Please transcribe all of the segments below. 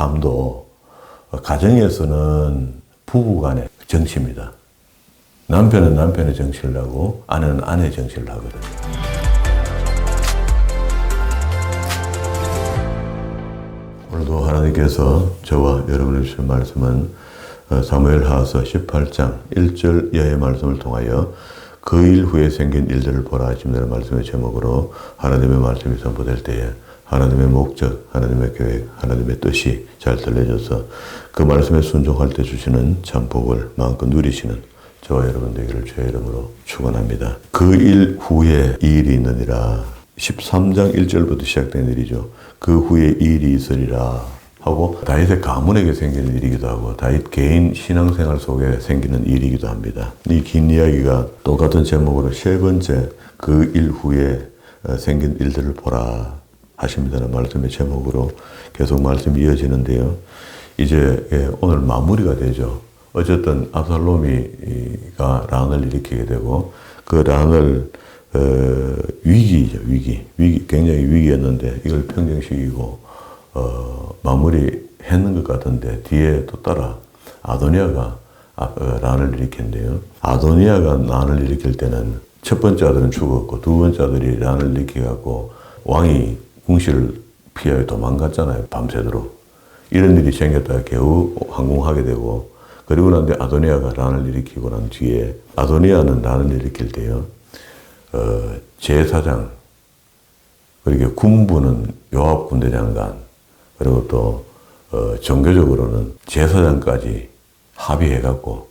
삶도 가정에서는 부부 간의 정치입니다. 남편은 남편의 정치를 하고 아내는 아내의 정치를 하거든요. 오늘도 하나님께서 저와 여러분을 주신 말씀은 사무엘하서 18장 1절 이하의 말씀을 통하여 그 일 후에 생긴 일들을 보라 하시는 말씀의 제목으로 하나님의 말씀이 선포될 때에 하나님의 목적, 하나님의 계획, 하나님의 뜻이 잘 들려져서 그 말씀에 순종할 때 주시는 참 복을 마음껏 누리시는 저와 여러분 되기를 주의 이름으로 축원합니다. 그 일 후에 이 일이 있느니라. 13장 1절부터 시작된 일이죠. 그 후에 이 일이 있으리라 하고 다윗의 가문에게 생기는 일이기도 하고 다윗 개인 신앙생활 속에 생기는 일이기도 합니다. 이 긴 이야기가 똑같은 제목으로 세 번째 그 일 후에 생긴 일들을 보라 하십니다는 말씀의 제목으로 계속 말씀이 이어지는데요. 이제 오늘 마무리가 되죠. 어쨌든 압살롬이가 란을 일으키게 되고 그 란을 위기죠. 위기 굉장히 위기였는데 이걸 평정시키고 마무리했는 것 같은데 뒤에 또 따라 아도니아가 란을 일으켰는데요. 아도니아가 란을 일으킬 때는 첫 번째 아들은 죽었고 두 번째 아들이 란을 일으켜갖고 왕이 궁실을 피하여 도망갔잖아요. 밤새도록. 이런 일이 생겼다가 겨우 항공하게 되고 그리고 난 뒤에 아도니아가 란을 일으키고 난 뒤에 아도니아는 란을 일으킬 때요. 제사장 그리고 군부는 요압 군대장관 그리고 또 종교적으로는 제사장까지 합의해갖고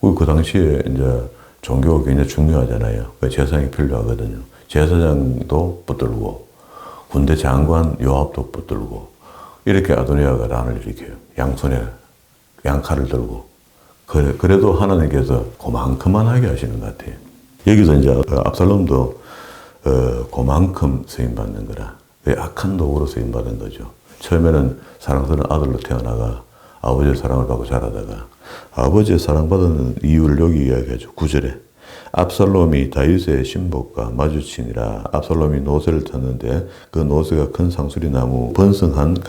그 당시에 이제 종교가 굉장히 중요하잖아요. 제사장이 필요하거든요. 제사장도 붙들고 군대 장관 요압도 붙들고 이렇게 아도니아가 란을 일으켜요. 양손에 양칼을 들고 그래도 하나님께서 그만큼만하게 하시는 것 같아요. 여기서 이제 압살롬도 그만큼 쓰임받는 거라 악한 도구로 쓰임받은 거죠. 처음에는 사랑스러운 아들로 태어나가 아버지의 사랑을 받고 자라다가 아버지의 사랑받은 이유를 여기 이야기하죠. 9절에 압살롬이 다윗의 신복과 마주치니라. 압살롬이 노새를 탔는데 그 노새가 큰 상수리 나무 번성한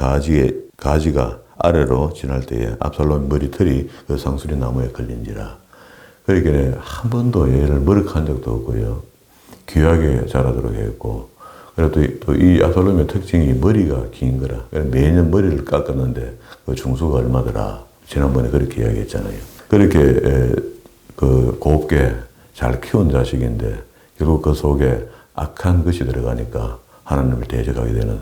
가지가 아래로 지날 때에 압살롬 머리털이 그 상수리 나무에 걸린지라. 그러니까 한 번도 얘를 머쓱한 적도 없고요. 귀하게 자라도록 했고 그리고 또 이 압살롬의 특징이 머리가 긴 거라. 매년 머리를 깎았는데 그 중수가 얼마더라. 지난번에 그렇게 이야기했잖아요. 그렇게 곱게 잘 키운 자식인데 결국 그 속에 악한 것이 들어가니까 하나님을 대적하게 되는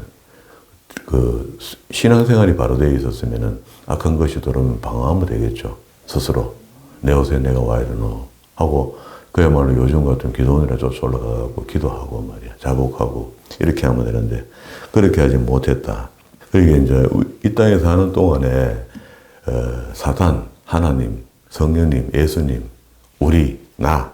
그 신앙생활이 바로 되어 있었으면은 악한 것이 들어오면 방어하면 되겠죠. 스스로 내 옷에 내가 와야 되노 하고 그야말로 요즘 같은 기도원이라 쫓아 올라가고 기도하고 말이야 자복하고 이렇게 하면 되는데 그렇게 하지 못했다. 그러니까 이제 이 땅에 사는 동안에 사탄, 하나님, 성령님, 예수님, 우리, 나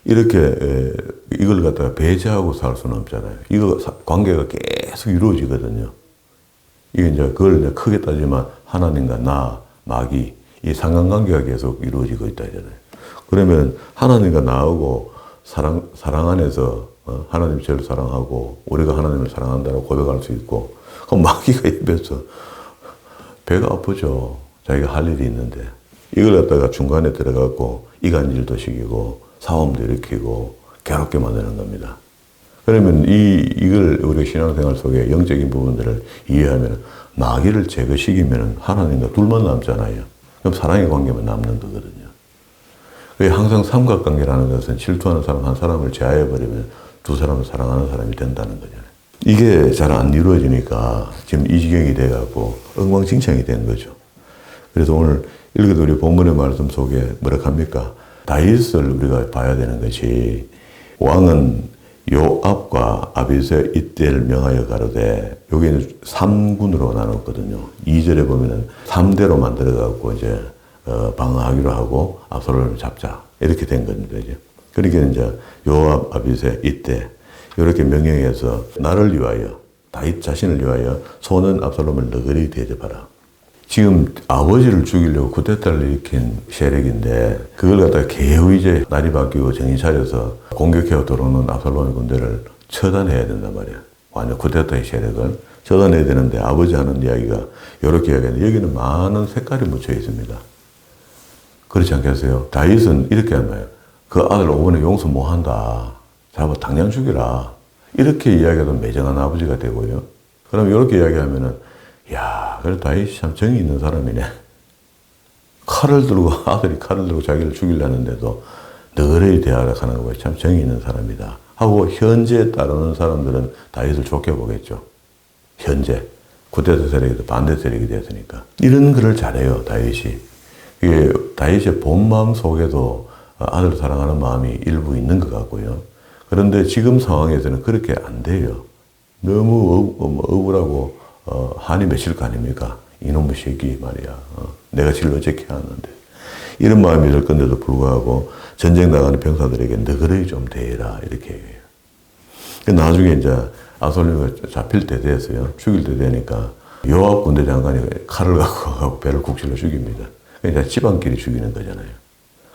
이렇게 이걸 갖다가 배제하고 살 수는 없잖아요. 이거 관계가 계속 이루어지거든요. 이게 이제 그걸 이제 크게 따지면 하나님과 나, 마귀 이 상관관계가 계속 이루어지고 있다 하잖아요. 그러면 하나님과 나하고 사랑 안에서 하나님 제일 사랑하고 우리가 하나님을 사랑한다고 고백할 수 있고 그럼 마귀가 옆에서 배가 아프죠. 자기가 할 일이 있는데 이걸 갖다가 중간에 들어가고 이간질도 시키고 싸움도 일으키고 괴롭게 만드는 겁니다. 그러면 이걸 우리가 신앙생활 속에 영적인 부분들을 이해하면 마귀를 제거시키면 하나님과 둘만 남잖아요. 그럼 사랑의 관계만 남는 거거든요. 항상 삼각관계라는 것은 질투하는 사람 한 사람을 제하해버리면 두 사람을 사랑하는 사람이 된다는 거잖아요. 이게 잘 안 이루어지니까 지금 이 지경이 돼갖고 엉망진창이 된 거죠. 그래서 오늘 읽어도 우리 본문의 말씀 속에 뭐라 합니까? 다윗을 우리가 봐야 되는 것이 왕은 요압과 아비새 이때를 명하여 가로되 여기는 3군으로 나눴거든요. 2절에 보면은 3대로 만들어갖고 이제 방어하기로 하고 압살롬을 잡자 이렇게 된 겁니다. 이제 그러니까 이제 요압, 아비새 이때 이렇게 명령해서 나를 위하여 다윗 자신을 위하여 손은 압살롬을 너그리 대접하라. 지금 아버지를 죽이려고 쿠데타를 일으킨 세력인데 그걸 갖다가 개우 이제 날이 바뀌고 정신 차려서 공격해 들어오는 압살롬의 군대를 처단해야 된단 말이야. 완전 쿠데타의 세력을 걷어내야 되는데 아버지 하는 이야기가 이렇게 이야기하는데 여기는 많은 색깔이 묻혀 있습니다. 그렇지 않겠어요? 다윗은 이렇게 하나요? 그 아들 5번에 용서 못 한다. 잡아 당장 죽이라. 이렇게 이야기하던 매정한 아버지가 되고요. 그럼 이렇게 이야기하면은, 야, 그래 다윗이 참 정이 있는 사람이네. 칼을 들고, 아들이 칼을 들고 자기를 죽이려는데도 너그러이 대하라 하는 거에 참 정이 있는 사람이다. 하고 현재에 따르는 사람들은 다윗을 좋게 보겠죠. 현재. 구테타 세력에서 반대 세력이 되었으니까. 이런 글을 잘해요, 다윗이. 이게 다윗의 본 마음 속에도 아들을 사랑하는 마음이 일부 있는 것 같고요. 그런데 지금 상황에서는 그렇게 안 돼요. 너무 억울하고 한이 맺힐 거 아닙니까? 이놈의 새끼 말이야. 내가 지를 어떻게 하는데. 이런 마음이 들 건데도 불구하고 전쟁 나가는 병사들에게 너그러이 좀 대해라 이렇게 얘기해요. 나중에 이제 아솔림이 잡힐 때 됐어요. 죽일 때 되니까 요압 군대 장관이 칼을 갖고 가고 배를 국질러 죽입니다. 그러니까 집안끼리 죽이는 거잖아요.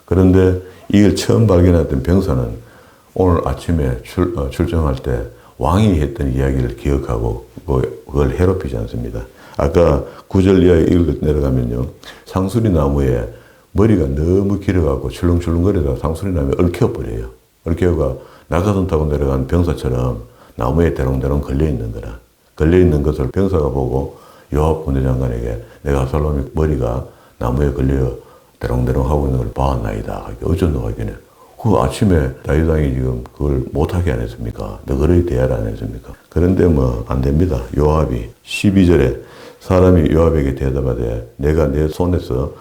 그런데 이걸 처음 발견했던 병사는 오늘 아침에 출정할 때 왕이 했던 이야기를 기억하고 그걸 해롭히지 않습니다. 아까 9절 이하에 읽어 내려가면요. 상수리 나무에 머리가 너무 길어갖고 출렁출렁거리다가 상수리 나무에 얽혀버려요. 얽혀가 낙하산 타고 내려간 병사처럼 나무에 대롱대롱 걸려있는 거라. 걸려있는 것을 병사가 보고 요압 군대 장관에게 내가 압살롬의 머리가 나무에 걸려 대롱대롱 하고 있는 걸 봐왔나이다. 어쩐노 하기는. 그 아침에 다윗 왕이 지금 그걸 못하게 안 했습니까? 너그러이 대하라 안 했습니까? 그런데 뭐 안 됩니다. 요압이 12절에 사람이 요압에게 대답하되 내가 내 손에서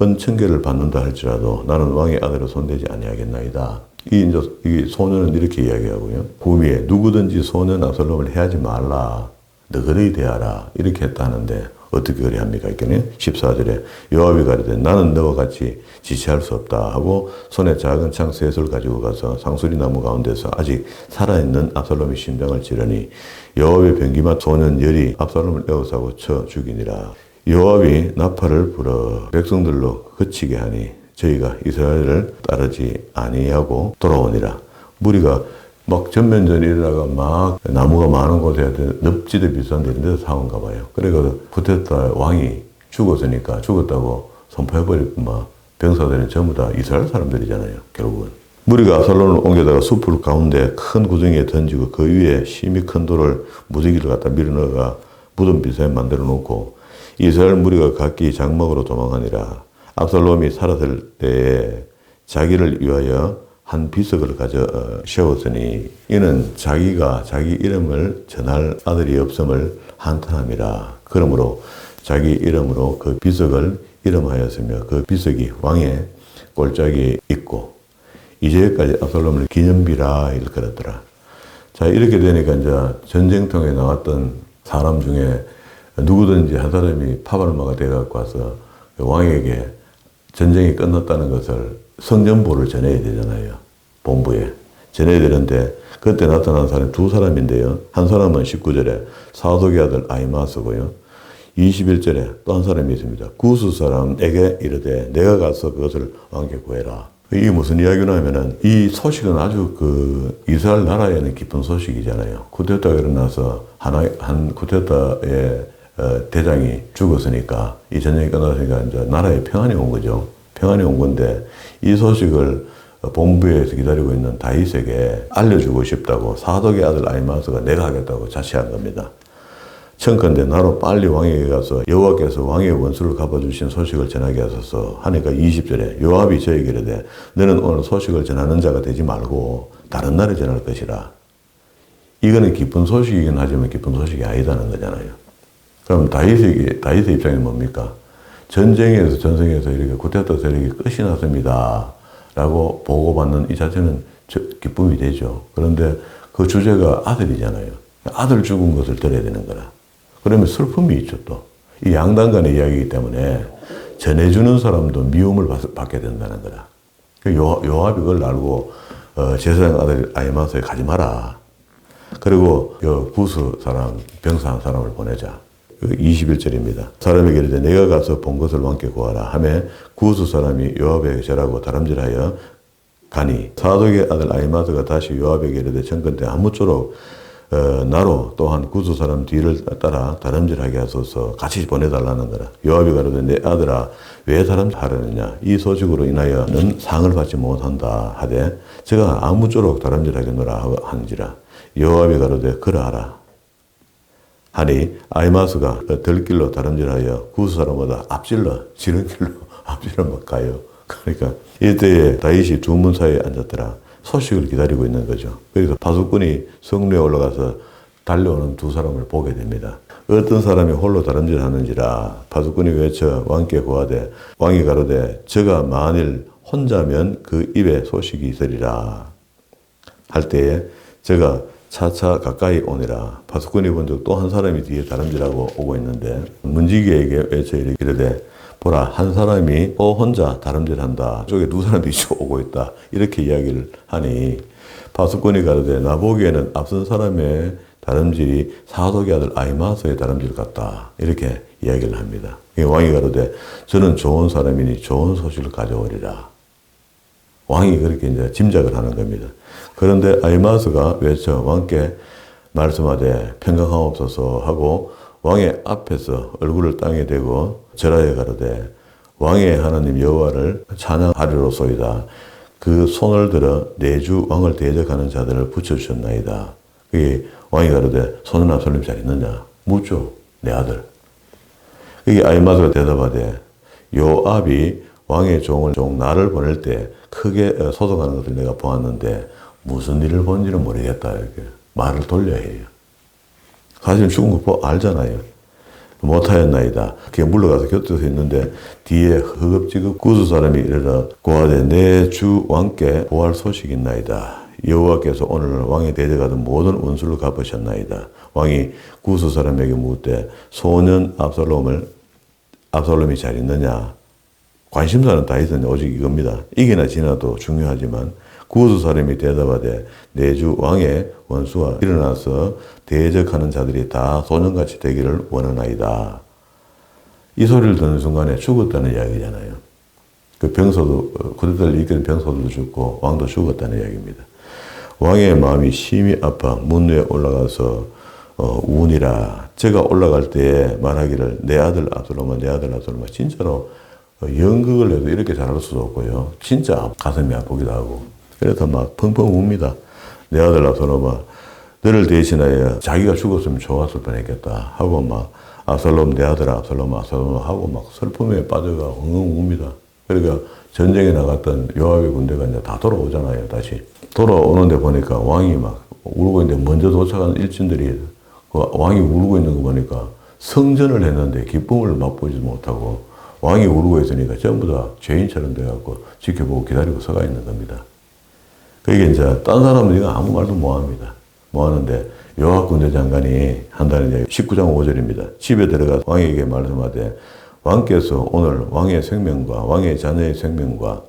은천계를 받는다 할지라도 나는 왕의 아들을 손대지 아니하겠나이다. 이 소년은 이렇게 이야기하고요. 구미에 누구든지 소년 압살롬을 해하지 말라. 너그러이 대하라. 이렇게 했다 하는데 어떻게 그래 합니까? 이렇게 14절에 요압이 가르되 나는 너와 같이 지체할 수 없다 하고 손에 작은 창 셋을 가지고 가서 상수리 나무 가운데서 아직 살아있는 압살롬의 심장을 찌르니 요압의 병기만 소년 열이 압살롬을 에워싸고 쳐 죽이니라. 요압이 나팔을 불어 백성들로 그치게 하니 저희가 이스라엘을 따르지 아니하고 돌아오니라. 무리가 막 전면전이 일어나가 막 나무가 많은 곳에 늪지대 비싼 데 이런 데서 사온가 봐요. 그래서 구테타 왕이 죽었으니까 죽었다고 선포해버리고 막 병사들은 전부 다 이스라엘 사람들이잖아요. 결국은. 무리가 압살롬을 옮겨다가 숲을 가운데 큰 구덩이에 던지고 그 위에 심히 큰 돌을 무더기를 갖다 밀어넣어가 무덤 비사에 만들어 놓고 이스라엘 무리가 각기 장막으로 도망하니라. 압살롬이 살았을 때에 자기를 위하여 한 비석을 가져 세웠으니 이는 자기가 자기 이름을 전할 아들이 없음을 한탄함이라. 그러므로 자기 이름으로 그 비석을 이름하였으며 그 비석이 왕의 골짜기에 있고 이제까지 압살롬을 기념비라 일컬었더라. 자, 이렇게 되니까 이제 전쟁통에 나왔던 사람 중에 누구든지 한 사람이 파발마가 돼갖고 와서 왕에게 전쟁이 끝났다는 것을 성전보를 전해야 되잖아요. 본부에. 전해야 되는데 그때 나타난 사람이 두 사람인데요. 한 사람은 19절에 사독의 아들 아히마스고요. 21절에 또 한 사람이 있습니다. 구스 사람에게 이르되 내가 가서 그것을 왕께 구해라. 이게 무슨 이야기나 하면은 이 소식은 아주 이스라엘 나라에는 기쁜 소식이잖아요. 쿠데타가 일어나서 한 쿠데타의 대장이 죽었으니까 이 전쟁이 끝났으니까 이제 나라에 평안이 온 거죠. 평안이 온 건데 이 소식을 본부에서 기다리고 있는 다윗에게 알려주고 싶다고 사독의 아들 아히마스가 내가 하겠다고 자시한 겁니다. 청컨대 나로 빨리 왕에게 가서 여호와께서 왕의 원수를 갚아주신 소식을 전하게 하소서 하니까 20절에 요압이 저에게 이르되 너는 오늘 소식을 전하는 자가 되지 말고 다른 날에 전할 것이라. 이거는 기쁜 소식이긴 하지만 기쁜 소식이 아니다는 거잖아요. 그럼 다윗의 입장이 뭡니까? 전쟁에서 이렇게 구테타 세력이 끝이 났습니다. 라고 보고받는 이 자체는 기쁨이 되죠. 그런데 그 주제가 아들이잖아요. 아들 죽은 것을 들어야 되는 거라. 그러면 슬픔이 있죠, 또. 이 양당 간의 이야기이기 때문에 전해주는 사람도 미움을 받게 된다는 거라. 요압이 그걸 알고, 제사장 아들 아히마스에 가지 마라. 그리고 구스 사람, 병사 한 사람을 보내자. 21절입니다. 사람에게 이르되 내가 가서 본 것을 왕께 구하라 하며 구스 사람이 요압에게 절하고 다름질하여 가니 사독의 아들 아히마스가 다시 요압에게 이르되 청컨대 아무쪼록 나로 또한 구스 사람 뒤를 따라 다름질하게 하소서 같이 보내달라는 거라. 요압이 가로되 내 아들아 왜 다름질하려느냐 이 소식으로 인하여 는 상을 받지 못한다 하되 제가 아무쪼록 다름질하겠노라 하는지라. 요압이 가로되 그러하라 하니 아히마스가 들길로 다름질하여 구스 사람보다 앞질러 지름길로 앞질러 막 가요. 그러니까 이때에 다윗이 두 문 사이에 앉았더라. 소식을 기다리고 있는 거죠. 그래서 파수꾼이 성루에 올라가서 달려오는 두 사람을 보게 됩니다. 어떤 사람이 홀로 다름질하는지라 파수꾼이 외쳐 왕께 고하되 왕이 가로되 저가 만일 혼자면 그 입에 소식이 있으리라 할 때에 저가 차차 가까이 오니라. 파수꾼이 본즉 또 한 사람이 뒤에 다름질하고 오고 있는데 문지기에게 외쳐 이르되 보라 한 사람이 혼자 다름질한다. 저쪽에 두 사람이 오고 있다. 이렇게 이야기를 하니 파수꾼이 가로되 나 보기에는 앞선 사람의 다름질이 사독의 아들 아히마스의 다름질 같다. 이렇게 이야기를 합니다. 왕이 가로되 저는 좋은 사람이니 좋은 소식을 가져오리라. 왕이 그렇게 이제 짐작을 하는 겁니다. 그런데 아히마스가 외쳐 왕께 말씀하되 평강하옵소서 하고 왕의 앞에서 얼굴을 땅에 대고 절하여 가로되 왕의 하나님 여호와를 찬양하리로소이다. 그 손을 들어 내주 왕을 대적하는 자들을 붙여주셨나이다. 그게 왕이 가로되 손은 압살롬이 잘 있느냐 묻죠. 내 아들. 그게 아히마스가 대답하되 요압이 왕의 종 나를 보낼 때 크게 소송하는 것을 내가 보았는데 무슨 일을 본지는 모르겠다. 이렇게 말을 돌려야 해요. 사실 죽은 거 알잖아요. 못하였나이다. 그게 물러가서 곁에서 있는데 뒤에 허겁지겁 구스 사람이 이르러 고하되 내 주 왕께 보할 소식이 있나이다. 여호와께서 오늘 왕에 대적하던 모든 원수를 갚으셨나이다. 왕이 구스 사람에게 묻되 소년 압살롬이 잘 있느냐. 관심사는 다윗은 오직 이겁니다. 이기나 지나도 중요하지만 구스 사람이 대답하되 내 주 왕의 원수가 일어나서 대적하는 자들이 다 소년같이 되기를 원하나이다. 이 소리를 듣는 순간에 죽었다는 이야기잖아요. 그 병소도 그들을 이끄는 병소도 죽고 왕도 죽었다는 이야기입니다. 왕의 마음이 심히 아파 문 위에 올라가서 우니라. 제가 올라갈 때에 말하기를 내 아들 압살롬아 내 아들 압살롬아. 진짜로 연극을 해도 이렇게 잘할 수도 없고요. 진짜 가슴이 아프기도 하고 그래서 막 펑펑 웁니다. 내 아들 압살롬아 너를 대신하여 자기가 죽었으면 좋았을 뻔했겠다 하고 막 압살롬 내 아들 압살롬 하고 막 슬픔에 빠져가 엉엉 웁니다. 그러니까 전쟁에 나갔던 요압의 군대가 이제 다 돌아오잖아요. 다시 돌아오는데 보니까 왕이 막 울고 있는데 먼저 도착한 일진들이 그 왕이 울고 있는 거 보니까 성전을 했는데 기쁨을 맛보지 못하고 왕이 울고 있으니까 전부 다 죄인처럼 돼갖고 지켜보고 기다리고 서가 있는 겁니다. 그게 이제 딴 사람들이 아무 말도 못합니다. 뭐하는데 요압 군대 장관이 한다는 얘기 19장 5절입니다. 집에 들어가 왕에게 말씀하되 왕께서 오늘 왕의 생명과 왕의 자녀의 생명과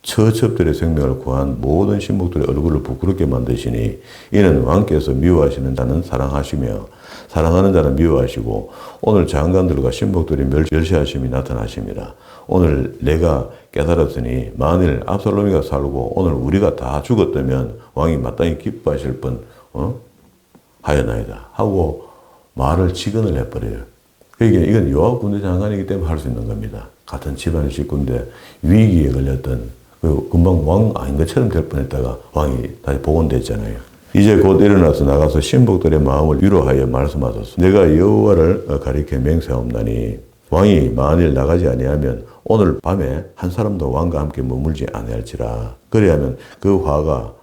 처첩들의 생명을 구한 모든 신복들의 얼굴을 부끄럽게 만드시니 이는 왕께서 미워하시는 자는 사랑하시며 사랑하는 자는 미워하시고 오늘 장관들과 신복들이 멸시하심이 나타나심이라. 오늘 내가 깨달았으니 만일 압살롬이가 살고 오늘 우리가 다 죽었다면 왕이 마땅히 기뻐하실 뻔 하였나이다 하고 말을 직언을 해버려요. 그러니까 이건 요압 군대 장관이기 때문에 할 수 있는 겁니다. 같은 집안의 식구인데 위기에 걸렸던 금방 왕 아닌 것처럼 될 뻔했다가 왕이 다시 복원됐잖아요. 이제 곧 일어나서 나가서 신복들의 마음을 위로하여 말씀하소서. 내가 여호와를 가리켜 맹세하옵나니 왕이 만일 나가지 아니하면 오늘 밤에 한 사람도 왕과 함께 머물지 아니할지라. 그래야면 그 화가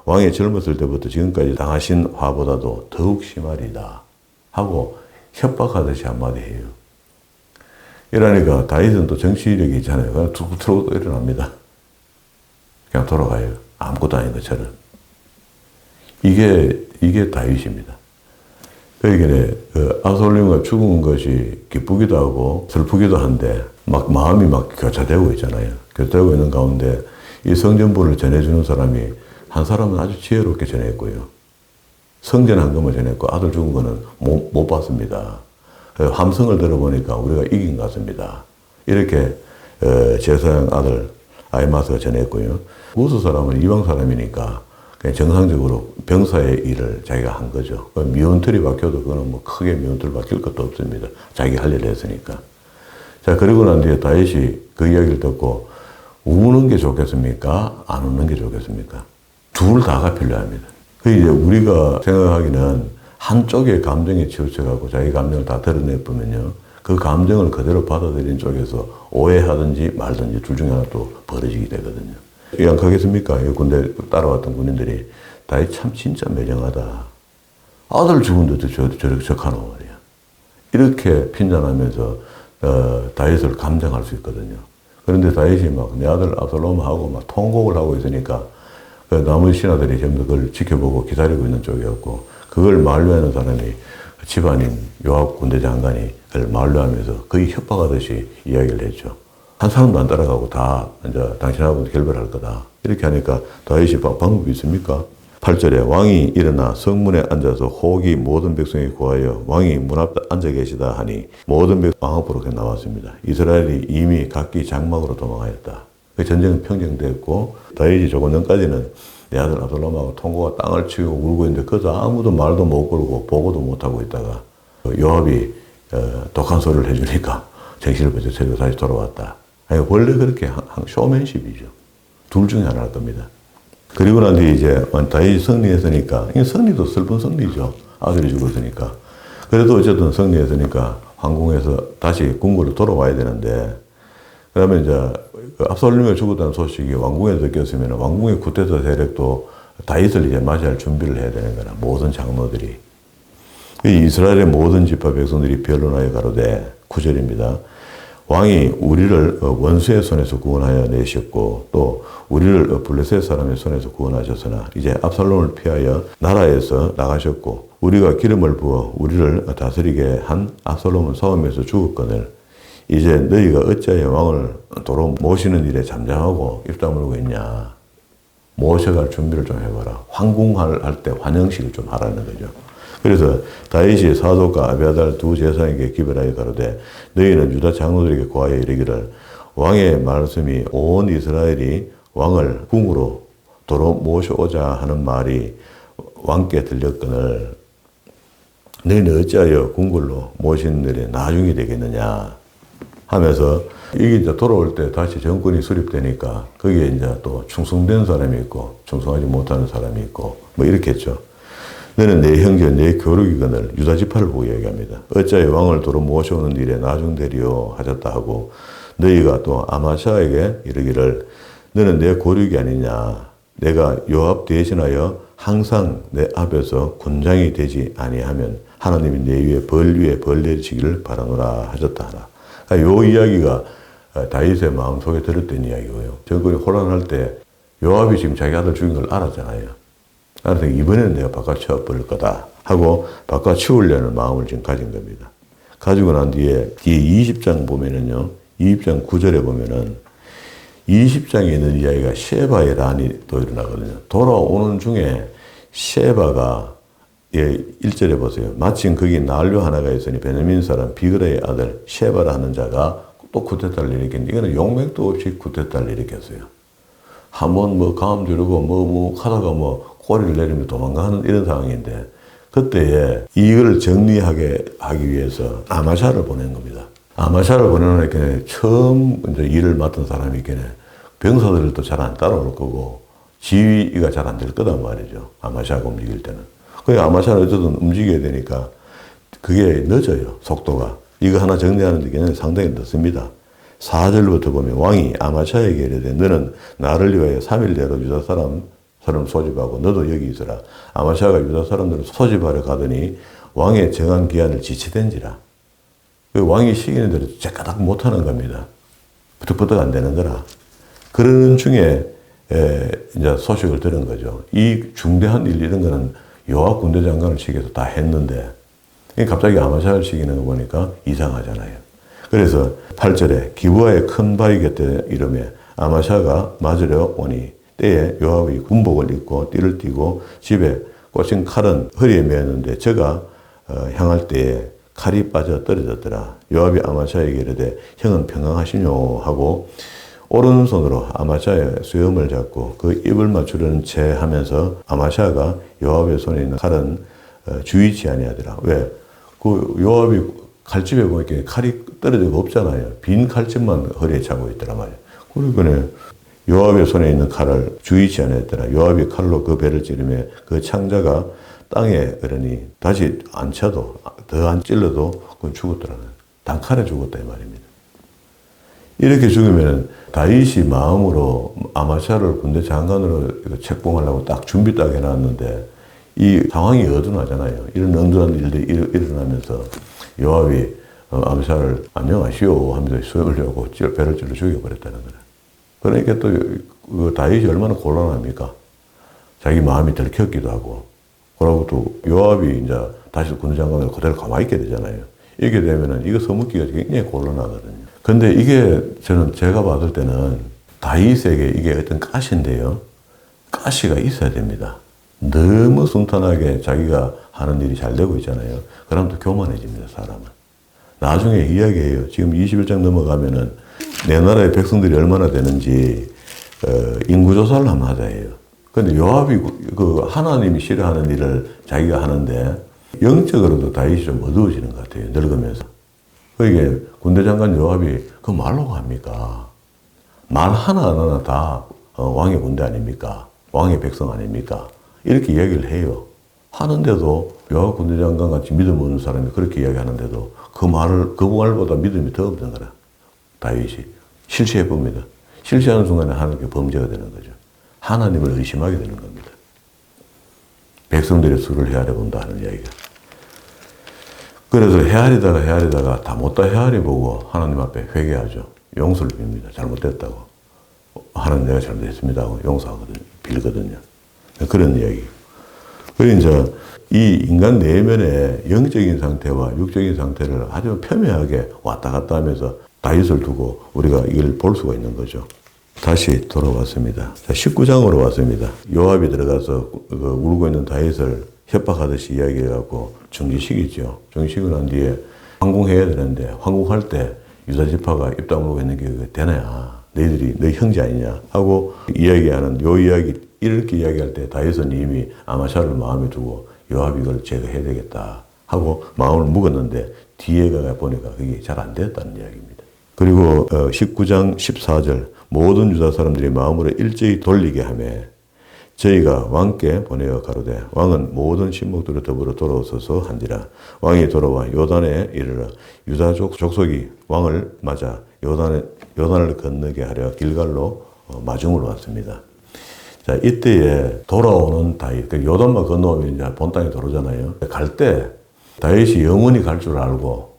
왕이 젊었을 때부터 지금까지 당하신 화보다도 더욱 심하리다 하고 협박하듯이 한마디 해요. 이러니까 다윗은 또 정치력이 있잖아요. 그냥 툭 틀어도 일어납니다. 그냥 돌아가요. 아무것도 아닌 것처럼. 이게 다윗입니다. 그러니까 압살롬이 죽은 것이 기쁘기도 하고 슬프기도 한데 막 마음이 막 교차되고 있잖아요. 교차되고 있는 가운데 이 성전문을 전해주는 사람이 한 사람은 아주 지혜롭게 전했고요. 성전 한 것만 전했고 아들 죽은 거는 못 봤습니다. 함성을 들어보니까 우리가 이긴 것 같습니다. 이렇게 제사장 아들 아히마스가 전했고요. 구스 사람은 이방 사람이니까 그냥 정상적으로 병사의 일을 자기가 한 거죠. 미운털이 박혀도 그거는 뭐 크게 미운털 박힐 것도 없습니다. 자기 할 일을 했으니까. 자, 그리고 난 뒤에 다윗이 그 이야기를 듣고 우는 게 좋겠습니까? 안 우는 게 좋겠습니까? 둘 다가 필요합니다. 그 이제 우리가 생각하기는 한쪽의 감정에 치우쳐가고 자기 감정을 다 드러내보면요. 그 감정을 그대로 받아들인 쪽에서 오해하든지 말든지 둘 중에 하나 또 벌어지게 되거든요. 양하겠습니까? 군대 따라왔던 군인들이 다윗 참 진짜 매정하다. 아들 죽은데도 저렇게 척하노 말이야. 이렇게 핀잔하면서 다윗을 감정할 수 있거든요. 그런데 다윗이 막 내 아들 압살롬하고 막 통곡을 하고 있으니까 그 나머지 신하들이 전부 그걸 지켜보고 기다리고 있는 쪽이었고 그걸 만류하는 사람이 집안인 요압 군대 장관이 그걸 만류하면서 거의 협박하듯이 이야기를 했죠. 한 사람도 안 따라가고 다 이제 당신하고 결별할 거다. 이렇게 하니까 다윗이 방법이 있습니까? 8절에 왕이 일어나 성문에 앉아서 호기 모든 백성에 구하여 왕이 문 앞에 앉아 계시다 하니 모든 백성 왕 앞으로 나왔습니다. 이스라엘이 이미 각기 장막으로 도망하였다. 그 전쟁은 평정됐고 다윗이 조금 전까지는 내 아들 압살롬하고 통고가 땅을 치고 울고 있는데 그저 아무도 말도 못 걸고 보고도 못하고 있다가 요압이 독한 소리를 해주니까 정신을 버텨 새로 다시 돌아왔다. 아니, 원래 그렇게 쇼맨십이죠. 둘 중에 하나일 겁니다. 그리고 난 뒤에 이제 다윗이 승리했으니까, 이 승리도 슬픈 승리죠. 아들이 죽었으니까. 그래도 어쨌든 승리했으니까 황궁에서 다시 궁궐로 돌아와야 되는데, 그러면 이제 압살롬이 죽었다는 소식이 왕궁에 듣겼으면 왕궁의 쿠데타 세력도 다윗을 이제 맞이할 준비를 해야 되는 거라, 모든 장로들이. 이스라엘의 모든 지파 백성들이 변론하여 가로되 9절입니다. 왕이 우리를 원수의 손에서 구원하여 내셨고 또 우리를 블레셋 사람의 손에서 구원하셨으나 이제 압살롬을 피하여 나라에서 나가셨고 우리가 기름을 부어 우리를 다스리게 한 압살롬은 싸움에서 죽었거늘 이제 너희가 어찌하여 왕을 도로 모시는 일에 잠잠하고 입 다물고 있냐. 모셔갈 준비를 좀 해봐라. 황궁할 때 환영식을 좀 하라는 거죠. 그래서 다윗이 사독과 아비아달 두 제사장에게 기별하여 가로되 너희는 유다 장로들에게 고하여 이르기를 왕의 말씀이 온 이스라엘이 왕을 궁으로 도로 모셔오자 하는 말이 왕께 들렸거늘 너희는 어찌하여 궁궐로 모시는 일에 나중이 되겠느냐 하면서 이게 이제 돌아올 때 다시 정권이 수립되니까 거기에 이제 또 충성된 사람이 있고 충성하지 못하는 사람이 있고 뭐 이렇게 했죠. 너는 내 형제 내 교육이거늘 유다 지파를 보고 이야기합니다. 어찌하여 왕을 도로 모셔오는 일에 나중되리요 하셨다 하고 너희가 또 아마샤에게 이르기를 너는 내 고륙이 아니냐 내가 요압 대신하여 항상 내 앞에서 군장이 되지 아니하면 하나님이 내 위에 벌 내리시기를 바라노라 하셨다 하라. 그러니까 요 이야기가 다윗의 마음속에 들었던 이야기고요. 정권이 혼란할 때 요압이 지금 자기 아들 죽인 걸 알았잖아요. 그래서 이번에는 내가 바깥 치워버릴 거다 하고 바깥 치우려는 마음을 지금 가진 겁니다. 가지고 난 뒤에 20장 보면은요, 20장 9절에 보면은 20장에 있는 이야기가 셰바의 난이 또 일어나거든요. 돌아오는 중에 셰바가 1절에 보세요. 마침 거기 난류 하나가 있으니 베냐민 사람 비그라의 아들 셰바라 하는 자가 또 쿠데타를 일으켰는데 이거는 용맥도 없이 쿠데타를 일으켰어요. 한번 뭐 감 주르고 뭐 하다가 뭐 꼬리를 내리며 도망가는 이런 상황인데 그때에 이걸 정리하게 하기 위해서 아마샤를 보낸 겁니다. 아마샤를 보내놓으니까 처음 이제 일을 맡은 사람이 있겠네. 병사들도 잘 안 따라올 거고 지휘가 잘 안 될 거단 말이죠. 아마샤가 움직일 때는. 그 아마샤는 어쨌든 움직여야 되니까 그게 늦어요. 속도가. 이거 하나 정리하는 데 상당히 늦습니다. 4절부터 보면 왕이 아마샤에게 이르되 너는 나를 위하여 3일 내로 유다 사람 소집하고 너도 여기 있어라. 아마샤가 유다 사람들을 소집하러 가더니 왕의 정한 기한을 지체된지라. 왕이 시키는 대로 째까닥 못하는 겁니다. 부득부득 안 되는 거라. 그러는 중에 이제 소식을 들은 거죠. 이 중대한 일 이런 거는 요압 군대 장관을 시켜서 다 했는데 갑자기 아마샤를 시키는 거 보니까 이상하잖아요. 그래서 8절에 기브아의 큰 바위 곁에 이름에 아마샤가 맞으려 오니 때에 요압이 군복을 입고 띠를 띠고 집에 꽂힌 칼은 허리에 매었는데 저가 향할 때에 칼이 빠져 떨어졌더라. 요압이 아마샤에게 이르되 형은 평강하시뇨 하고 오른손으로 아마샤의 수염을 잡고 그 입을 맞추려는 채 하면서 아마샤가 요압의 손에 있는 칼은 주의치 아니하더라. 왜? 그 요압이 칼집에 보니까 칼이 떨어지고 없잖아요. 빈 칼집만 허리에 차고 있더라 말이야. 그러니까 요압의 손에 있는 칼을 주의치 아니하더라. 요압이 칼로 그 배를 찌르며 그 창자가 땅에 그러니 다시 안 쳐도 더 안 찔러도 그건 죽었더라는. 단칼에 죽었다 이 말입니다. 이렇게 죽으면 다윗이 마음으로 아마샤를 군대 장관으로 책봉하려고 딱 준비 딱 해놨는데 이 상황이 어두나잖아요. 이런 엉뚱한 일들이 일어나면서 요압이 아마샤를 안녕하시오 하면서 수염을 내고 배를 찔러 죽여버렸다는 거예요. 그러니까 또 다윗이 얼마나 곤란합니까? 자기 마음이 들켰기도 하고 그러고 또 요압이 이제 다시 군대 장관으로 그대로 가만히 있게 되잖아요. 이렇게 되면은 이거 서묻기가 굉장히 곤란하거든요. 근데 이게 제가 봤을 때는 다윗에게 이게 어떤 가시인데요. 가시가 있어야 됩니다. 너무 순탄하게 자기가 하는 일이 잘 되고 있잖아요. 그럼 또 교만해집니다, 사람은. 나중에 이야기해요. 지금 21장 넘어가면은 내 나라의 백성들이 얼마나 되는지 인구조사를 한번 하자 해요. 근데 요압이 그 하나님이 싫어하는 일을 자기가 하는데 영적으로도 다윗이 좀 어두워지는 것 같아요. 늙으면서. 그게 군대 장관 요압이 그 말로 합니까? 말 하나하나 다 왕의 군대 아닙니까? 왕의 백성 아닙니까? 이렇게 이야기를 해요. 하는데도 요압 군대 장관 같이 믿음 없는 사람이 그렇게 이야기하는데도 그 말보다 믿음이 더 없는 거라. 다윗이 실시해 봅니다. 실시하는 순간에 하나님께 범죄가 되는 거죠. 하나님을 의심하게 되는 겁니다. 백성들의 수를 헤아려 본다 하는 이야기가. 그래서 헤아리다가 다 못다 헤아리 보고 하나님 앞에 회개하죠. 용서를 빕니다. 잘못됐다고. 하나님 내가 잘못했습니다 하고 용서하거든요. 빌거든요. 그런 이야기. 그리고 이제 이 인간 내면의 영적인 상태와 육적인 상태를 아주 폄훼하게 왔다 갔다 하면서 다윗을 두고 우리가 이걸 볼 수가 있는 거죠. 다시 돌아왔습니다. 19장으로 왔습니다. 요압이 들어가서 울고 있는 다윗을 협박하듯이 이야기해갖고 중지시키죠. 중지시키고 난 뒤에 황궁해야 되는데 황궁할 때 유다 지파가 입 다물고 있는 게 되나야? 너희들이 너희 형제 아니냐? 하고 이야기하는 요 이야기 이렇게 이야기할 때 다윗은 이미 아마샤를 마음에 두고 요압이 이걸 제거해야 되겠다 하고 마음을 먹었는데 뒤에 가 보니까 그게 잘 안 되었다는 이야기입니다. 그리고 19장 14절 모든 유다 사람들이 마음으로 일제히 돌리게 하며 저희가 왕께 보내어 가로되 왕은 모든 신복들을 더불어 돌아오소서 한지라. 왕이 돌아와 요단에 이르러 유다 족속이 왕을 맞아 요단을 건너게 하려 길갈로 마중으로 왔습니다. 자, 이때에 돌아오는 다윗, 요단만 건너오면 이제 본 땅에 들어오잖아요. 갈 때 다윗이 영원히 갈 줄 알고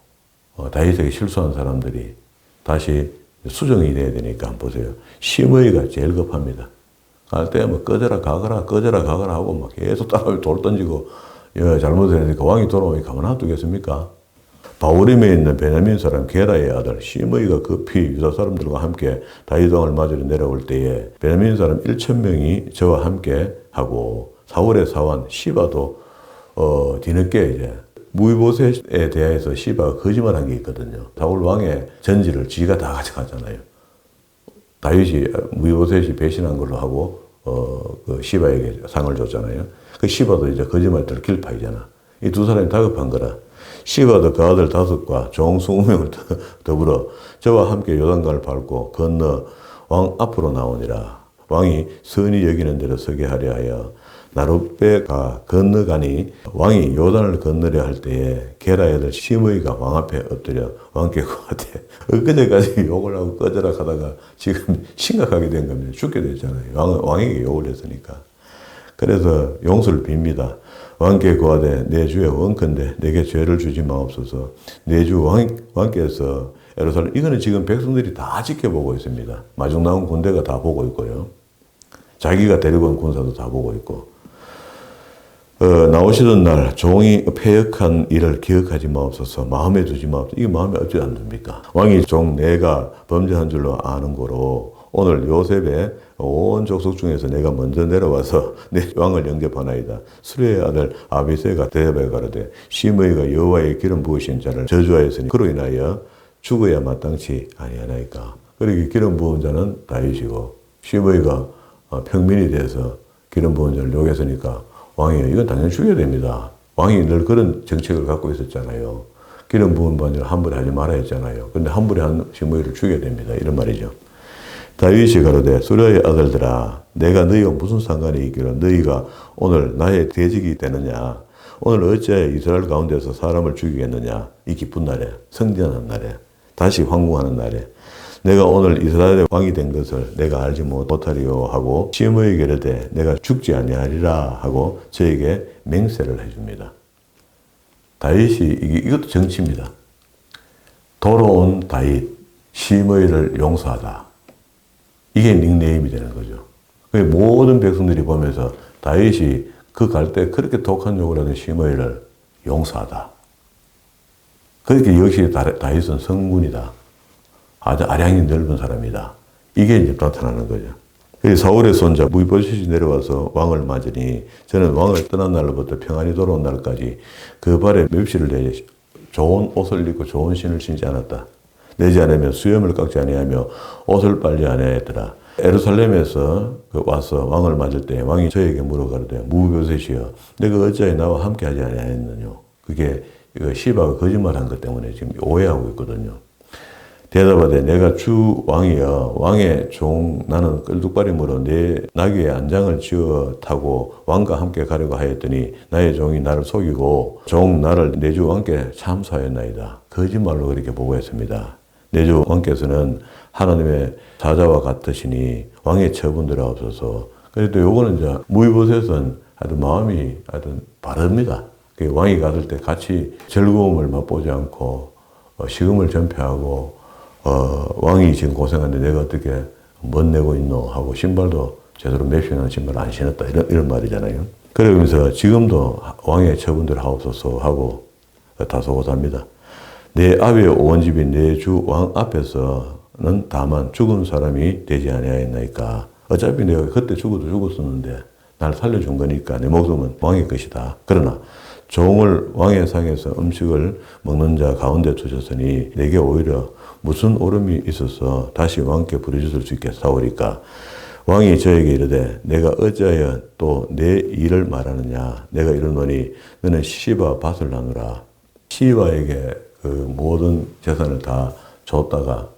다윗에게 실수한 사람들이 다시 수정이 돼야 되니까 한번 보세요. 심의가 제일 급합니다. 갈 때 뭐 꺼져라 가거라 하고 막 계속 따라오고 돌 던지고 잘못했으니까 왕이 돌아오니 가만 놔두겠습니까? 바울임에 있는 베냐민 사람 게라의 아들 심의가 급히 유다 사람들과 함께 다윗 왕을 맞으러 내려올 때에 베냐민 사람 1,000명이 저와 함께 하고 사울의 사원 시바도 뒤늦게 이제 무이보셋에 대해서 시바가 거짓말한 게 있거든요. 사울 왕의 전지를 지가 다 가져가잖아요. 다윗이 무이보셋이 배신한 걸로 하고 그 시바에게 상을 줬잖아요. 그 시바도 이제 거짓말 들킬 파이잖아. 이 두 사람이 다급한 거라. 시바도 그 아들 5과 종 20명을 더불어 저와 함께 요단강을 밟고 건너 왕 앞으로 나오니라. 왕이 선히 여기는 대로 서게 하려 하여 나룻배가 건너가니 왕이 요단을 건너려 할 때에 게라의 아들 심의가 왕 앞에 엎드려 왕께 구하되 엊그제까지 욕을 하고 꺼져라 하다가 지금 심각하게 된 겁니다. 죽게 됐잖아요. 왕에게 욕을 했으니까. 그래서 용서를 빕니다. 왕께 구하되 내 주의 원컨대 내게 죄를 주지 마옵소서. 내 주 왕께서 예루살렘 이거는 지금 백성들이 다 지켜보고 있습니다. 마중 나온 군대가 다 보고 있고요. 자기가 데리고 온 군사도 다 보고 있고 나오시던 날 종이 패역한 일을 기억하지 마옵소서. 마음에 두지 마옵소서. 이게 마음에 어찌 안 듭니까? 왕이 종 내가 범죄한 줄로 아는 거로 오늘 요셉의 온 족속 중에서 내가 먼저 내려와서 내 왕을 영접하나이다. 수레의 아들 아비새가 대답해 가로되 심의가 여호와의 기름 부으신 자를 저주하였으니 그로 인하여 죽어야 마땅치 아니하나이까. 그러기 기름 부은 자는 다윗이고 시므이가 평민이 돼서 기름 부은 자를 욕했으니까 왕이 이건 당연히 죽여야 됩니다. 왕이 늘 그런 정책을 갖고 있었잖아요. 기름 부은 반지를 함부로 하지 말아야 했잖아요. 근데 함부로 한 시므이를 죽여야 됩니다. 이런 말이죠. 다윗이 가로되 수르의 아들들아 내가 너희와 무슨 상관이 있기로 너희가 오늘 나의 대적이 되느냐 오늘 어찌하여 이스라엘 가운데서 사람을 죽이겠느냐 이 기쁜 날에 성전하는 날에 다시 황궁하는 날에 내가 오늘 이스라엘의 왕이 된 것을 내가 알지 못하리요 하고 시므에게 이르되 내가 죽지 아니하리라 하고 저에게 맹세를 해줍니다. 다윗이 이것도 정치입니다. 돌아온 다윗 시므이를 용서하다. 이게 닉네임이 되는 거죠. 모든 백성들이 보면서 다윗이 그 갈 때 그렇게 독한 욕을 하던 시므이를 용서하다. 그렇게 역시 다윗은 성군이다. 아주 아량이 넓은 사람이다. 이게 이제 나타나는 거죠. 사울의 손자 무이보셋이 내려와서 왕을 맞으니 저는 왕을 떠난 날로부터 평안히 돌아온 날까지 그 발에 맵시를 내지 좋은 옷을 입고 좋은 신을 신지 않았다. 내지 않으면 수염을 깎지 아니하며 옷을 빨지 아니하였더라. 예루살렘에서 와서 왕을 맞을 때 왕이 저에게 물어가르되 무비보셋이여 내가 어찌하여 나와 함께하지 아니하였느냐. 그게 시바가 거짓말한 것 때문에 지금 오해하고 있거든요. 대답하되 내가 주 왕이여 왕의 종 나는 끌뚝발임으로 내 나귀의 안장을 지어 타고 왕과 함께 가려고 하였더니 나의 종이 나를 속이고 종 나를 내 주 왕께 참사하였나이다. 거짓말로 그렇게 보고했습니다. 내 주 왕께서는 하나님의 사자와 같으시니 왕의 처분들이 없어서 그래도 요거는 이제 무이보셋은 하여튼 마음이 하여튼 바릅니다. 왕이 갔을 때 같이 즐거움을 맛보지 않고 식음을 전폐하고 왕이 지금 고생하는데 내가 어떻게 멋내고 있노 하고 신발도 제대로 맵시는 신발 안 신었다 이런 말이잖아요. 그러면서 지금도 왕의 처분들을 하옵소서 하고 다소곳합니다. 내 아비의 오원집인 내 주 왕 앞에서는 다만 죽은 사람이 되지 아니하였나이까. 어차피 내가 그때 죽어도 죽었었는데 날 살려준 거니까 내 목숨은 왕의 것이다. 그러나 종을 왕의 상에서 음식을 먹는 자 가운데 두셨으니 내게 오히려 무슨 오름이 있어서 다시 왕께 부르짖을 수 있게 사오리까. 왕이 저에게 이르되 내가 어찌하여 또 내 일을 말하느냐. 내가 이르노니 너는 시바 밭을 나누라. 시바에게 그 모든 재산을 다 줬다가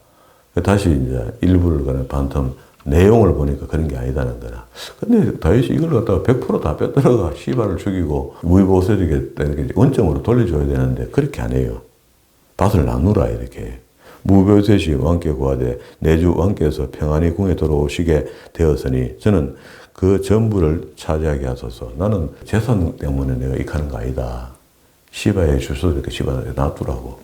다시 이제 일부를 그냥 반텀 내용을 보니까 그런 게 아니다는 거라. 근데 다윗이 이걸 갖다가 100%다 빼들어가 시바를 죽이고 무이보셋에게 이렇게 원점으로 돌려줘야 되는데 그렇게 안 해요. 밭을 나누라 이렇게. 무이보셋이 왕께 구하되 내 주 왕께서 평안히 궁에 들어오시게 되었으니 저는 그 전부를 차지하게 하소서. 나는 재산 때문에 내가 익하는 거 아니다. 시바에 주소도 이렇게 시바에 놔두라고.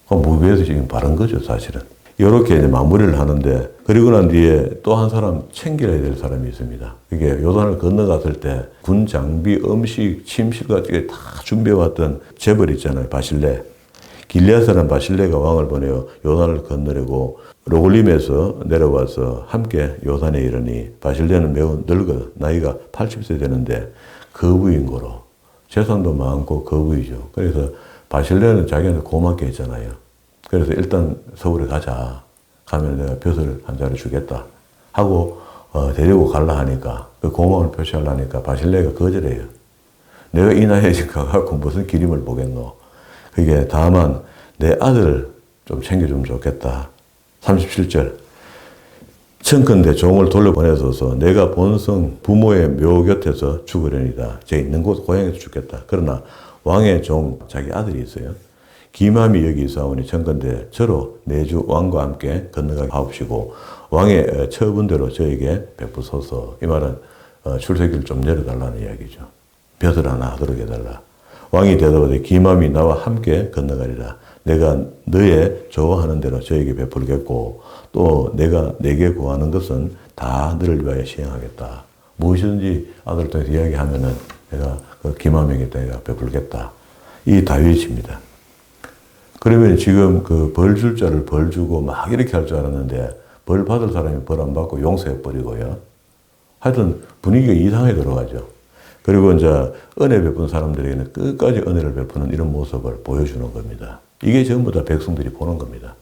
무이보셋이 지금 바른 거죠 사실은. 이렇게 이제 마무리를 하는데 그리고 난 뒤에 또 한 사람 챙겨야 될 사람이 있습니다. 이게 요단을 건너갔을 때 군 장비, 음식, 침실 같은 게 다 준비해왔던 재벌 있잖아요. 바실레. 길리앗 사람 바실레가 왕을 보내어 요단을 건너려고 로글림에서 내려와서 함께 요단에 이르니 바실레는 매우 늙어 나이가 80세 되는데 거부인 거로 재산도 많고 거부이죠. 그래서 바실레는 자기한테 고맙게 했잖아요. 그래서 일단 서울에 가자. 가면 내가 벼슬 한 자루 주겠다. 하고 데리고 갈라 하니까 그 고마움을 표시하려니까 바실레가 거절해요. 내가 이 나이에 지금 가갖고 무슨 기림을 보겠노. 그게 다만 내 아들 좀 챙겨주면 좋겠다. 37절. 청컨대 종을 돌려보내소서 내가 본성 부모의 묘 곁에서 죽으려니다. 제 있는 곳 고향에서 죽겠다. 그러나 왕의 종 자기 아들이 있어요. 기맘이 여기 있사오니 청컨대 저로 내주 왕과 함께 건너가게 하옵시고 왕의 처분대로 저에게 베푸소서. 이 말은 출세기를 좀 내려달라는 이야기죠. 벼슬 하나 하도록 해달라. 왕이 대답하되 기맘이 나와 함께 건너가리라. 내가 너의 좋아하는 대로 저에게 베풀겠고 또 내가 내게 구하는 것은 다 너를 위하여 시행하겠다. 무엇이든지 아들을 통해서 이야기하면은 내가 그 기맘에게 내가 베풀겠다. 이 다윗입니다. 그러면 지금 그 벌 줄 자를 벌 주고 막 이렇게 할 줄 알았는데 벌 받을 사람이 벌 안 받고 용서해버리고요. 하여튼 분위기가 이상하게 들어가죠. 그리고 이제 은혜 베푼 사람들에게는 끝까지 은혜를 베푸는 이런 모습을 보여주는 겁니다. 이게 전부 다 백성들이 보는 겁니다.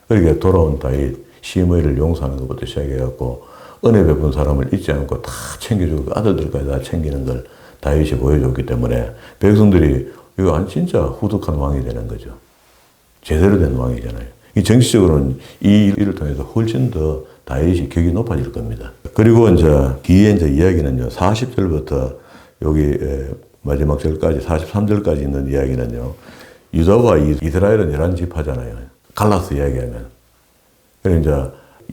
그러니까 돌아온 다윗, 시어머니를 용서하는 것부터 시작해갖고 은혜 베푼 사람을 잊지 않고 다 챙겨주고 아들들까지 다 챙기는 걸 다윗이 보여줬기 때문에 백성들이 이거 진짜 후덕한 왕이 되는 거죠. 제대로 된 왕이잖아요. 이 정치적으로는 이 일을 통해서 훨씬 더 다윗이 격이 높아질 겁니다. 그리고 이제 뒤에 이제 이야기는요, 40절부터 여기 마지막 절까지 43절까지 있는 이야기는요, 유다와 이스라엘은 11지파잖아요. 갈라서 이야기하면. 그래서 이제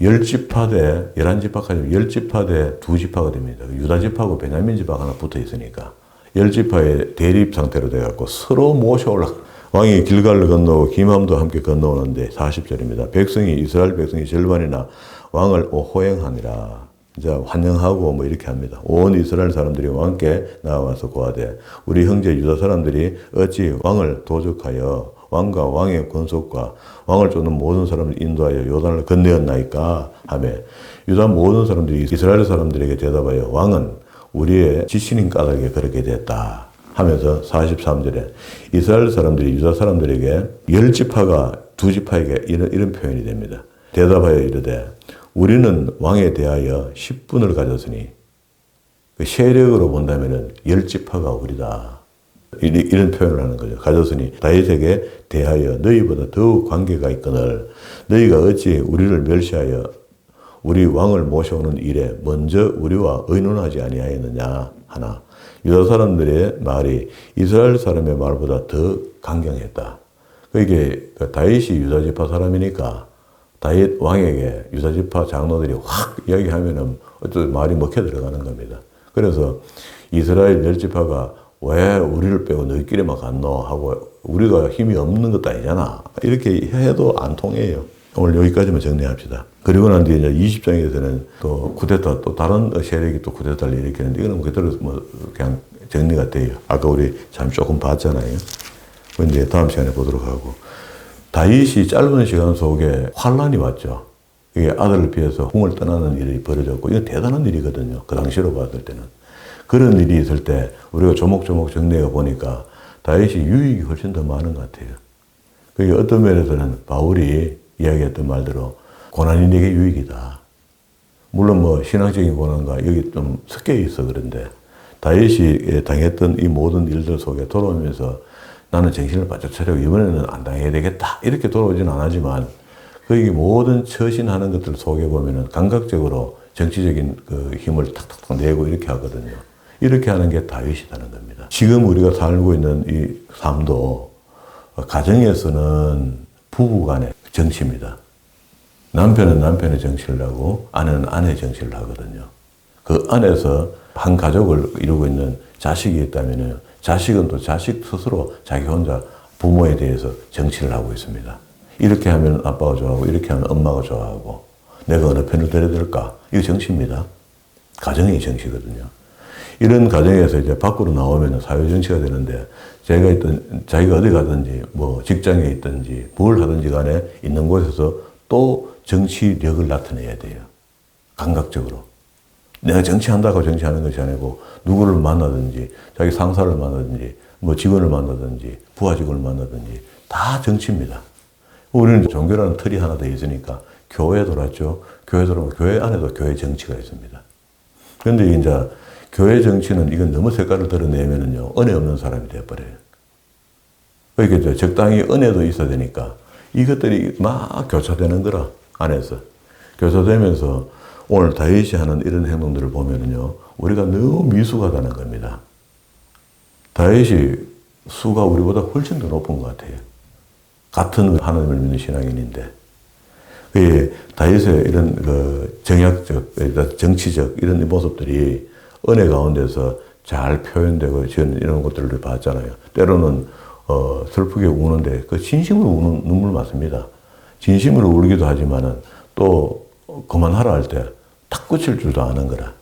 10지파 대 11지파까지 10지파 대 2지파가 됩니다. 유다 지파하고 베냐민 지파가 하나 붙어 있으니까 10지파의 대립 상태로 돼갖고 서로 모셔올라. 왕이 길갈을 건너고 기맘도 함께 건너오는데 40절입니다. 백성이 이스라엘 백성이 절반이나 왕을 호행하니라. 이제 환영하고 뭐 이렇게 합니다. 온 이스라엘 사람들이 왕께 나와서 고하되 우리 형제 유다 사람들이 어찌 왕을 도적하여 왕과 왕의 권속과 왕을 쫓는 모든 사람을 인도하여 요단을 건너었나이까 하며 유다 모든 사람들이 이스라엘 사람들에게 대답하여 왕은 우리의 지신인 까닭에 그렇게 됐다 하면서 43절에 이스라엘 사람들이 유다 사람들에게 10지파가 2지파에게 이런 표현이 됩니다. 대답하여 이르되 우리는 왕에 대하여 10분을 가졌으니 그 세력으로 본다면 10지파가 우리다. 이런 표현을 하는 거죠. 가졌으니 다윗에게 대하여 너희보다 더욱 관계가 있거늘 너희가 어찌 우리를 멸시하여 우리 왕을 모셔오는 일에 먼저 우리와 의논하지 아니하였느냐 하나 유다 사람들의 말이 이스라엘 사람의 말보다 더 강경했다. 이게 다윗이 유다 지파 사람이니까 다윗 왕에게 유다 지파 장로들이 확 이야기하면은 어떤 말이 먹혀 들어가는 겁니다. 그래서 이스라엘 10지파가 왜 우리를 빼고 너희끼리만 갔노 하고 우리가 힘이 없는 것도 아니잖아. 이렇게 해도 안 통해요. 오늘 여기까지만 정리합시다. 그리고 난 뒤에 이제 20장에서는 또 쿠데타, 또 다른 세력이 또 쿠데타를 일으키는데 이거는 그대로 뭐 그냥 정리가 돼요. 아까 우리 참 조금 봤잖아요. 근데 다음 시간에 보도록 하고. 다윗이 짧은 시간 속에 환란이 왔죠. 이게 아들을 피해서 궁을 떠나는 일이 벌어졌고, 이건 대단한 일이거든요. 그 당시로 봤을 때는. 그런 일이 있을 때 우리가 조목조목 정리해 보니까 다윗이 유익이 훨씬 더 많은 것 같아요. 그게 어떤 면에서는 바울이 이야기했던 말대로 고난이 내게 유익이다. 물론 뭐 신앙적인 고난과 여기 좀 섞여 있어 그런데 다윗이 당했던 이 모든 일들 속에 돌아오면서 나는 정신을 바짝 차리고 이번에는 안 당해야 되겠다. 이렇게 돌아오진 않았지만 그 모든 처신하는 것들 속에 보면은 감각적으로 정치적인 그 힘을 탁탁탁 내고 이렇게 하거든요. 이렇게 하는 게 다윗이라는 겁니다. 지금 우리가 살고 있는 이 삶도 가정에서는 부부 간의 정치입니다. 남편은 남편의 정치를 하고 아내는 아내의 정치를 하거든요. 그 안에서 한 가족을 이루고 있는 자식이 있다면 자식은 또 자식 스스로 자기 혼자 부모에 대해서 정치를 하고 있습니다. 이렇게 하면 아빠가 좋아하고 이렇게 하면 엄마가 좋아하고 내가 어느 편을 들어야 될까? 이거 정치입니다. 가정의 정치거든요. 이런 가정에서 이제 밖으로 나오면 사회정치가 되는데 자기가 어디 가든지 뭐 직장에 있든지 뭘 하든지 간에 있는 곳에서 또 정치력을 나타내야 돼요. 감각적으로. 내가 정치한다고 정치하는 것이 아니고 누구를 만나든지 자기 상사를 만나든지 뭐 직원을 만나든지 부하 직원을 만나든지 다 정치입니다. 우리는 종교라는 틀이 하나 더 있으니까 교회 돌았죠. 교회 돌아오면 교회 안에도 교회 정치가 있습니다. 그런데 이제 교회 정치는 이건 너무 색깔을 드러내면은요, 은혜 없는 사람이 되어버려요. 그러니까 적당히 은혜도 있어야 되니까 이것들이 막 교차되는 거라, 안에서. 교차되면서 오늘 다윗이 하는 이런 행동들을 보면은요, 우리가 너무 미숙하다는 겁니다. 다윗이 수가 우리보다 훨씬 더 높은 것 같아요. 같은 하나님을 믿는 신앙인인데. 다윗의 이런 그 정약적, 정치적 이런 모습들이 은혜 가운데서 잘 표현되고 저는 이런 것들을 봤잖아요. 때로는 슬프게 우는데 그 진심으로 우는 눈물 맞습니다. 진심으로 울기도 하지만은 또 그만하라 할 때 탁 끝일 줄도 아는 거라.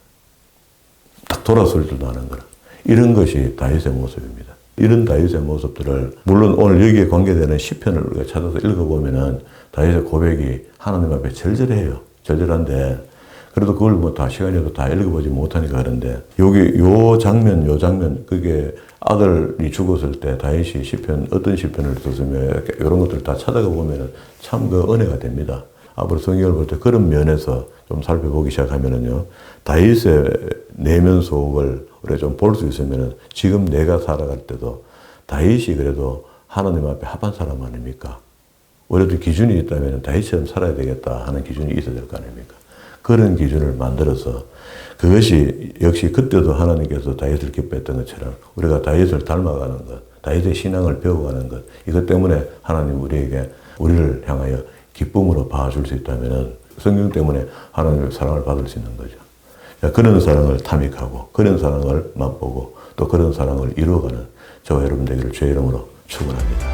딱 돌아설 줄도 아는 거라. 이런 것이 다윗의 모습입니다. 이런 다윗의 모습들을 물론 오늘 여기에 관계되는 시편을 우리가 찾아서 읽어보면은 다윗의 고백이 하나님 앞에 절절해요. 절절한데 그래도 그걸 뭐 다 시간이라도 다 읽어보지 못하니까 그런데 여기 요 장면 그게 아들이 죽었을 때 다윗이 시편 어떤 시편을 썼으며 이런 것들을 다 찾아가 보면은 참 그 은혜가 됩니다. 앞으로 성경을 볼 때 그런 면에서 좀 살펴보기 시작하면은요, 다윗의 내면 속을 우리가 좀 볼 수 있으면은 지금 내가 살아갈 때도 다윗이 그래도 하나님 앞에 합한 사람 아닙니까? 우리도 기준이 있다면 다윗처럼 살아야 되겠다 하는 기준이 있어야 될 거 아닙니까? 그런 기준을 만들어서 그것이 역시 그때도 하나님께서 다윗을 기뻐했던 것처럼 우리가 다윗을 닮아가는 것, 다윗의 신앙을 배워가는 것, 이것 때문에 하나님 우리를 향하여 기쁨으로 봐줄 수 있다면 성경 때문에 하나님의 사랑을 받을 수 있는 거죠. 그런 사랑을 탐닉하고 그런 사랑을 맛보고 또 그런 사랑을 이루어가는 저와 여러분 되기를 주의 이름으로 축원합니다.